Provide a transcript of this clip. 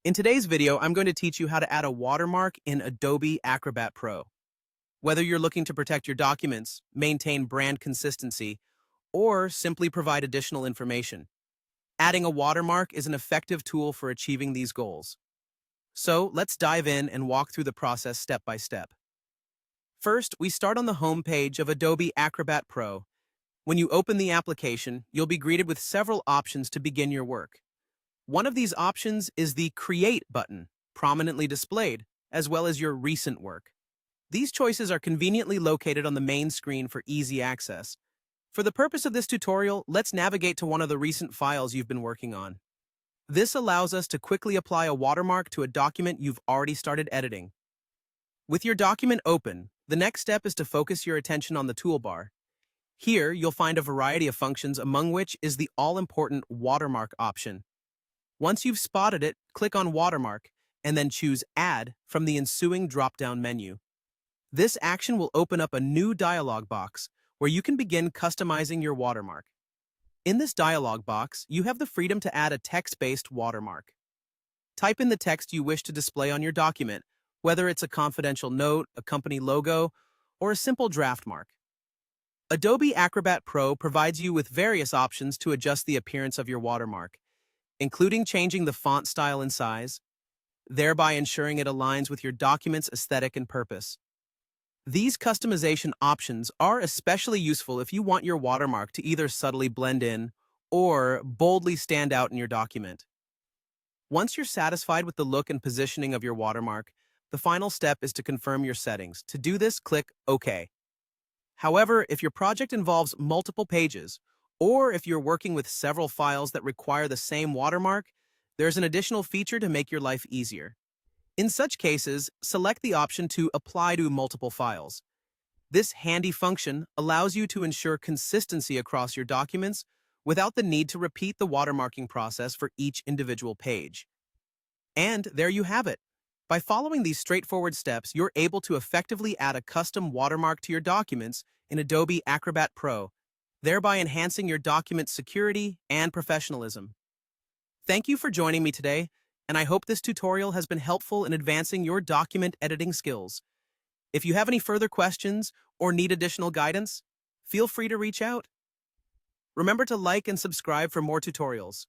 In today's video, I'm going to teach you how to add a watermark in Adobe Acrobat Pro. Whether you're looking to protect your documents, maintain brand consistency, or simply provide additional information, adding a watermark is an effective tool for achieving these goals. So let's dive in and walk through the process step by step. First, we start on the home page of Adobe Acrobat Pro. When you open the application, you'll be greeted with several options to begin your work. One of these options is the Create button, prominently displayed, as well as your recent work. These choices are conveniently located on the main screen for easy access. For the purpose of this tutorial, let's navigate to one of the recent files you've been working on. This allows us to quickly apply a watermark to a document you've already started editing. With your document open, the next step is to focus your attention on the toolbar. Here, you'll find a variety of functions, among which is the all-important watermark option. Once you've spotted it, click on Watermark, and then choose Add from the ensuing drop-down menu. This action will open up a new dialog box where you can begin customizing your watermark. In this dialog box, you have the freedom to add a text-based watermark. Type in the text you wish to display on your document, whether it's a confidential note, a company logo, or a simple draft mark. Adobe Acrobat Pro provides you with various options to adjust the appearance of your watermark, including changing the font style and size, thereby ensuring it aligns with your document's aesthetic and purpose. These customization options are especially useful if you want your watermark to either subtly blend in or boldly stand out in your document. Once you're satisfied with the look and positioning of your watermark, the final step is to confirm your settings. To do this, click OK. However, if your project involves multiple pages, or if you're working with several files that require the same watermark, there's an additional feature to make your life easier. In such cases, select the option to apply to multiple files. This handy function allows you to ensure consistency across your documents without the need to repeat the watermarking process for each individual page. And there you have it. By following these straightforward steps, you're able to effectively add a custom watermark to your documents in Adobe Acrobat Pro, thereby enhancing your document's security and professionalism. Thank you for joining me today, and I hope this tutorial has been helpful in advancing your document editing skills. If you have any further questions or need additional guidance, feel free to reach out. Remember to like and subscribe for more tutorials.